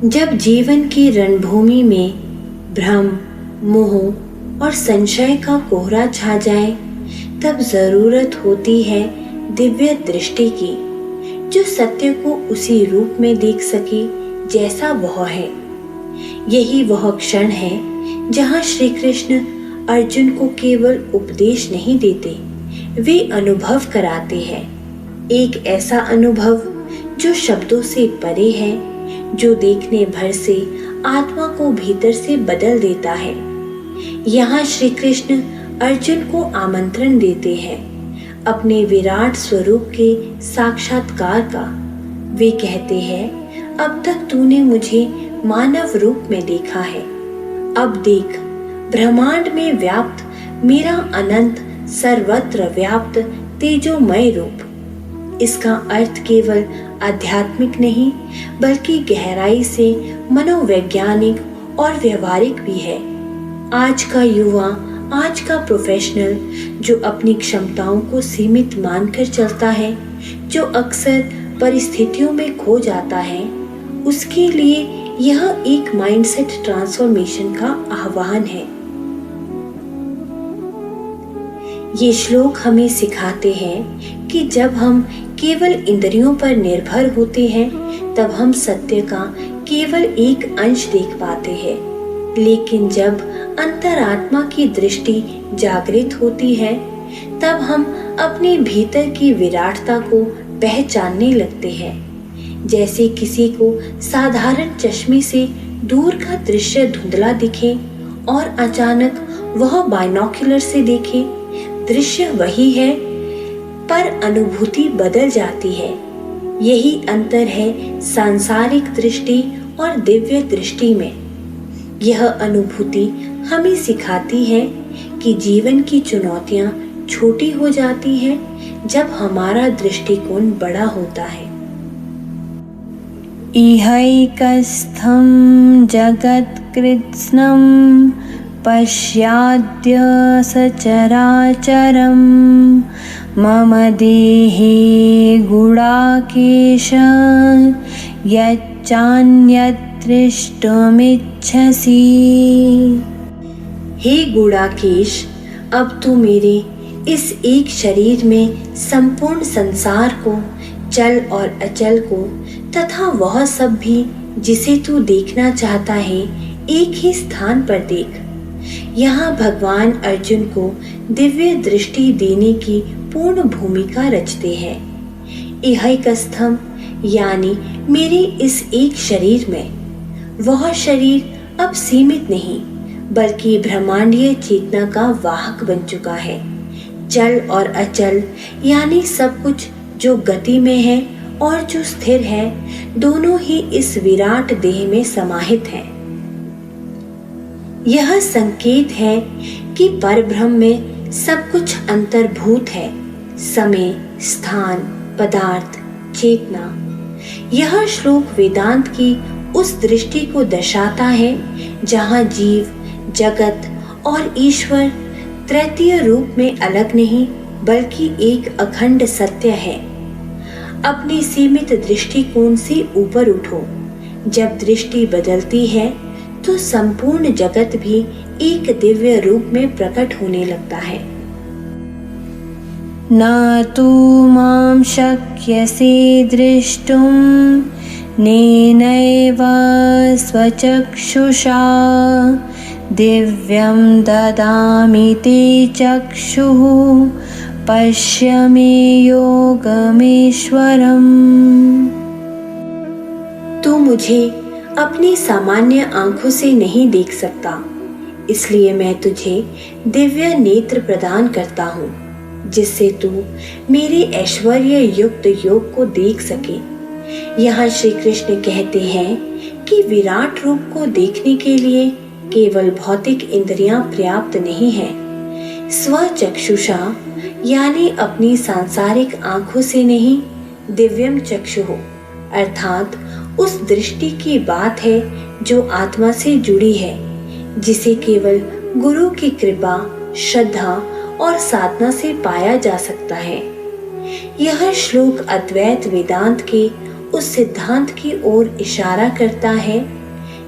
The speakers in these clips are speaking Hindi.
जब जीवन की रणभूमि में भ्रम, मोह और संशय का कोहरा छा जाए, तब जरूरत होती है दिव्य दृष्टि की, जो सत्य को उसी रूप में देख सके जैसा वह है। यही वह क्षण है जहाँ श्री कृष्ण अर्जुन को केवल उपदेश नहीं देते, वे अनुभव कराते हैं। एक ऐसा अनुभव जो शब्दों से परे है, जो देखने भर से आत्मा को भीतर से बदल देता है। यहाँ श्री कृष्ण अर्जुन को आमंत्रण देते हैं अपने विराट स्वरूप के साक्षात्कार का। वे कहते हैं, अब तक तूने मुझे मानव रूप में देखा है, अब देख ब्रह्मांड में व्याप्त मेरा अनंत सर्वत्र व्याप्त तेजोमय रूप। इसका अर्थ केवल आध्यात्मिक नहीं, बल्कि गहराई से मनोवैज्ञानिक और व्यवहारिक भी है। आज का युवा, आज का प्रोफेशनल जो अपनी क्षमताओं को सीमित मानकर चलता है, जो अक्सर परिस्थितियों में खो जाता है, उसके लिए यह एक माइंडसेट ट्रांसफॉर्मेशन का आह्वान है। ये श्लोक हमें सिखाते हैं कि जब हम केवल इंद्रियों पर निर्भर होते हैं, तब हम सत्य का केवल एक अंश देख पाते हैं। लेकिन जब अंतरात्मा की दृष्टि जागृत होती है, तब हम अपने भीतर की विराटता को पहचानने लगते हैं। जैसे किसी को साधारण चश्मे से दूर का दृश्य धुंधला दिखे और अचानक वह बाइनोक्यूलर से देखे, दृश्य वही है पर अनुभूति बदल जाती है। यही अंतर है सांसारिक दृष्टि और दिव्य दृष्टि में। यह अनुभूति हमें सिखाती है कि जीवन की चुनौतियां छोटी हो जाती हैं जब हमारा दृष्टिकोण बड़ा होता है। इहैकस्थं जगत्कृत्स्नं पश्याद्य सचराचरं मम देहे गुडाकेश यच्चान्यत् द्रष्टुमिच्छसि। हे गुडाकेश, अब तू मेरे इस एक शरीर में संपूर्ण संसार को, चल और अचल को तथा वह सब भी जिसे तू देखना चाहता है, एक ही स्थान पर देख। यहाँ भगवान अर्जुन को दिव्य दृष्टि देने की पूर्ण भूमिका रचते हैं। इहैकस्थम यानी मेरे इस एक शरीर में। वह शरीर अब सीमित नहीं, बल्कि ब्रह्मांडीय चेतना का वाहक बन चुका है। चल और अचल यानी सब कुछ जो गति में है और जो स्थिर है, दोनों ही इस विराट देह में समाहित हैं। यह संकेत है कि परब्रह्म में सब कुछ अंतर्भूत है, समय, स्थान, पदार्थ, चेतना। यह श्लोक वेदांत की उस दृष्टि को दर्शाता है जहाँ जीव, जगत और ईश्वर तृतीय रूप में अलग नहीं, बल्कि एक अखंड सत्य है। अपनी सीमित दृष्टिकोण से ऊपर उठो। जब दृष्टि बदलती है तो संपूर्ण जगत भी एक दिव्य रूप में प्रकट होने लगता है। न तू मां शक्यसे द्रष्टुं नेनैव स्वचक्षुषा दिव्यं ददामि ते चक्षुः पश्य मे योगमेश्वरम्। तू मुझे अपनी सामान्य आंखों से नहीं देख सकता, इसलिए मैं तुझे दिव्य नेत्र प्रदान करता हूँ, जिससे तू मेरे ऐश्वर्य युक्त योग को देख सके। यहाँ श्री कृष्ण कहते हैं कि विराट रूप को देखने के लिए केवल भौतिक इंद्रियां पर्याप्त नहीं है। स्वचक्षुषा यानी अपनी सांसारिक आंखों से नहीं, दिव्यम चक्षुः अर्थात उस दृष्टि की बात है जो आत्मा से जुड़ी है, जिसे केवल गुरु की कृपा, श्रद्धा और साधना से पाया जा सकता है। यह श्लोक अद्वैत वेदांत के उस सिद्धांत की ओर इशारा करता है,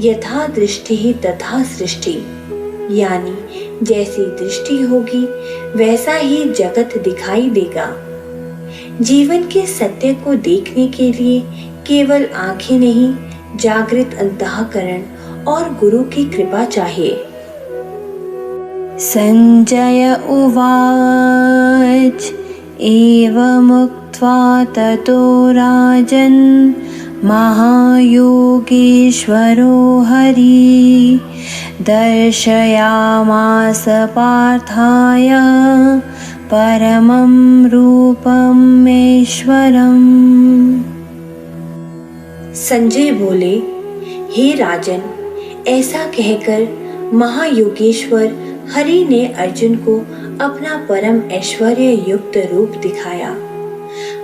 यथा दृष्टि ही तथा सृष्टि, यानी जैसी दृष्टि होगी वैसा ही जगत दिखाई देगा। जीवन के सत्य को देखने के लिए केवल आंखें नहीं, जागृत अंतःकरण और गुरु की कृपा चाहिए। संजय उवाच एवमुक्त्वा ततो राजन् महायोगेश्वरो हरि दर्शयामास पार्थाय परमं रूपमेश्वरम्। संजय बोले, हे राजन, ऐसा कहकर महायोगेश्वर हरि ने अर्जुन को अपना परम ऐश्वर्य युक्त रूप दिखाया।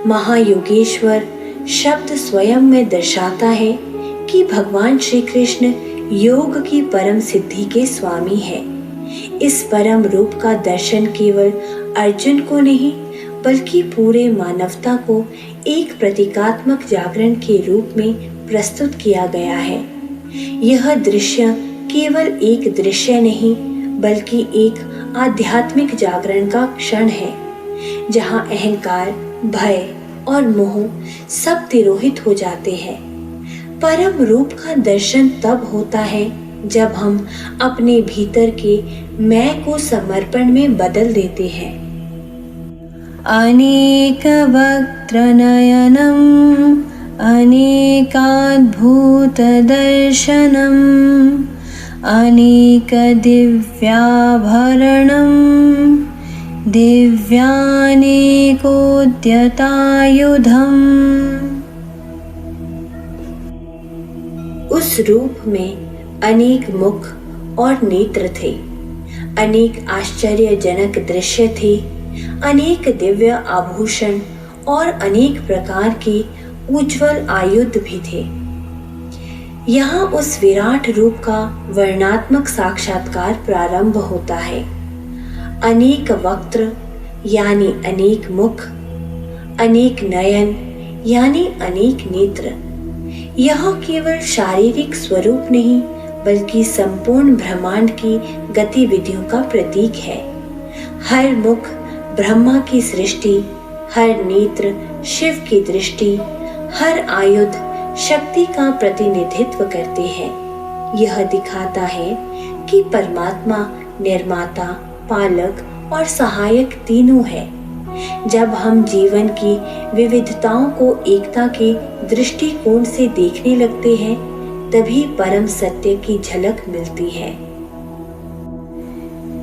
महायोगेश्वर शब्द स्वयं में दर्शाता है कि भगवान श्री कृष्ण योग की परम सिद्धि के स्वामी है। इस परम रूप का दर्शन केवल अर्जुन को नहीं बल्कि पूरे मानवता को एक प्रतीकात्मक जागरण के रूप में प्रस्तुत किया गया है। यह दृश्य केवल एक दृश्य नहीं बल्कि एक आध्यात्मिक जागरण का क्षण है, जहां अहंकार, भय और मोह सब तिरोहित हो जाते हैं। परम रूप का दर्शन तब होता है जब हम अपने भीतर के मैं को समर्पण में बदल देते हैं। अनेक वक्त्रनयनम् अनेकाद्भुत दर्शनम् अनेक दिव्याभरणम् दिव्यानेकोद्यतायुधम्। उस रूप में अनेक मुख और नेत्र थे, अनेक आश्चर्यजनक दृश्य थे, अनेक दिव्य आभूषण और अनेक प्रकार के उज्जवल आयुध भी थे। यहाँ उस विराट रूप का वर्णात्मक साक्षात्कार प्रारंभ होता है। अनेक वक्त्र यानी अनेक मुख, अनेक नयन यानी अनेक नेत्र, यह केवल शारीरिक स्वरूप नहीं बल्कि संपूर्ण ब्रह्मांड की गतिविधियों का प्रतीक है। हर मुख ब्रह्मा की सृष्टि, हर नेत्र शिव की दृष्टि, हर आयुध शक्ति का प्रतिनिधित्व करते हैं। यह दिखाता है कि परमात्मा निर्माता, पालक और सहायक तीनों है। जब हम जीवन की विविधताओं को एकता के दृष्टिकोण से देखने लगते हैं, तभी परम सत्य की झलक मिलती है।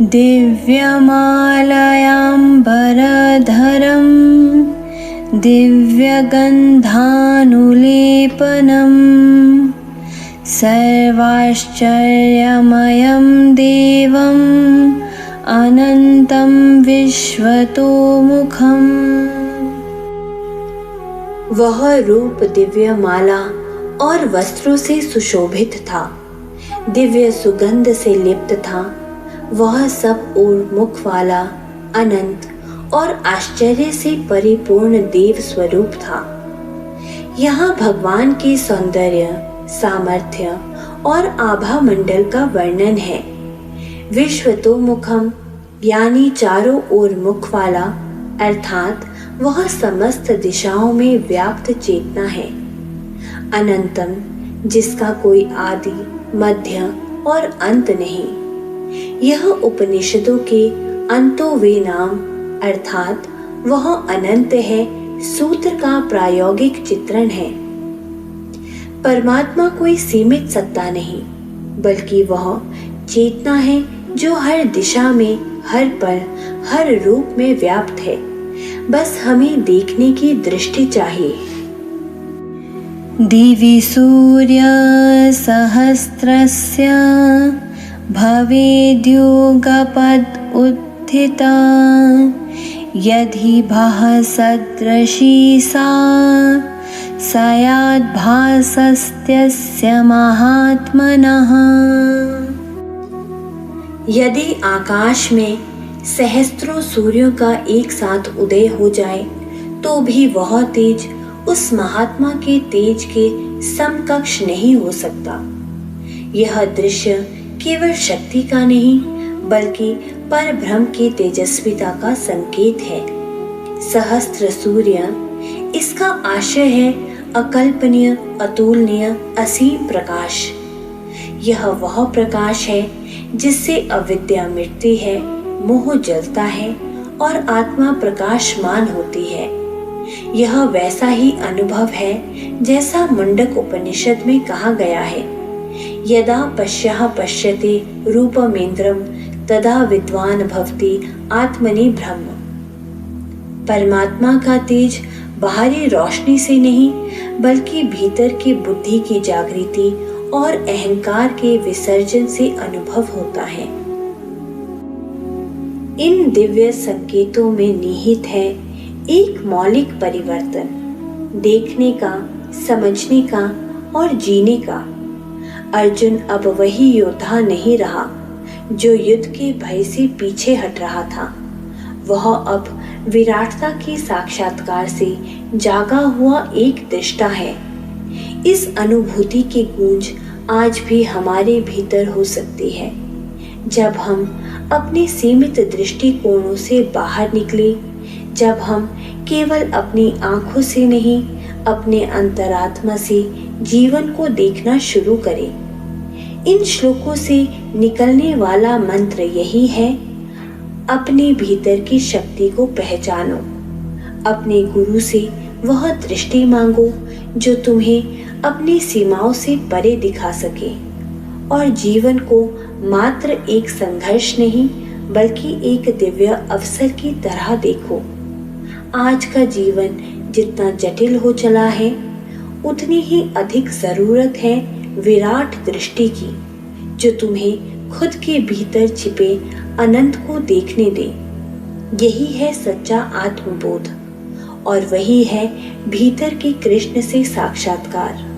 दिव्यमालयाम्बरधरम् दिव्यगन्धानुलेपनम् सर्वाश्चर्यमयं देवम् अनन्तं विश्वतोमुखम्। वह रूप दिव्य माला और वस्त्रों से सुशोभित था, दिव्य सुगंध से लिप्त था। वह सब ओर मुख वाला, अनंत और आश्चर्य से परिपूर्ण देव स्वरूप था। यहाँ भगवान के सौंदर्य, सामर्थ्य और आभा मंडल का वर्णन है। विश्वतोमुखम यानी चारों ओर मुख वाला, अर्थात वह समस्त दिशाओं में व्याप्त चेतना है। अनंतम जिसका कोई आदि, मध्य और अंत नहीं। यह उपनिषदों के अंतो वे नाम अर्थात वह अनंत है सूत्र का प्रायोगिक चित्रण है। परमात्मा कोई सीमित सत्ता नहीं बल्कि वह चेतना है जो हर दिशा में, हर पल, हर रूप में व्याप्त है। बस हमें देखने की दृष्टि चाहिए। दिवि सूर्य सहस्रस्य भवेद्युगपद् उत्थिता यदि भासदृशी सा स्याद्भासस्तस्य महात्मनः। यदि आकाश में सहस्त्रों सूर्यों का एक साथ उदय हो जाए तो भी वह तेज उस महात्मा के तेज के समकक्ष नहीं हो सकता। यह दृश्य केवल शक्ति का नहीं बल्कि परब्रह्म की तेजस्विता का संकेत है। सहस्त्र सूर्य, इसका आशय है अकल्पनीय, अतुलनीय, असीम प्रकाश। यह वह प्रकाश है जिससे अविद्या मिटती है, मोह जलता है और आत्मा प्रकाशमान होती है। यह वैसा ही अनुभव है जैसा मुंडक उपनिषद में कहा गया है, यदा पश्यः पश्यति रूपमेन्द्रम तदा विद्वान भवति आत्मनि ब्रह्म। परमात्मा का तेज बाहरी रोशनी से नहीं बल्कि भीतर की बुद्धि की जागृति और अहंकार के विसर्जन से अनुभव होता है। इन दिव्य संकेतों में निहित है एक मौलिक परिवर्तन, देखने का, समझने का और जीने का। अर्जुन अब वही योद्धा नहीं रहा जो युद्ध के भय से पीछे हट रहा था। वह अब विराटता के साक्षात्कार से जागा हुआ एक दृष्टा है। इस अनुभूति की गूंज आज भी हमारे भीतर हो सकती है जब हम अपने सीमित दृष्टिकोणों से बाहर निकले, जब हम केवल अपनी आंखों से नहीं अपने अंतरात्मा से जीवन को देखना शुरू करें। इन श्लोकों से निकलने वाला मंत्र यही है, अपने भीतर की शक्ति को पहचानो। अपने गुरु से वह दृष्टि मांगो जो तुम्हें अपनी सीमाओं से परे दिखा सके और जीवन को मात्र एक संघर्ष नहीं बल्कि एक दिव्य अवसर की तरह देखो। आज का जीवन जितना जटिल हो चला है उतनी ही अधिक जरूरत है विराट दृष्टि की, जो तुम्हें खुद के भीतर छिपे अनंत को देखने दे। यही है सच्चा आत्मबोध और वही है भीतर के कृष्ण से साक्षात्कार।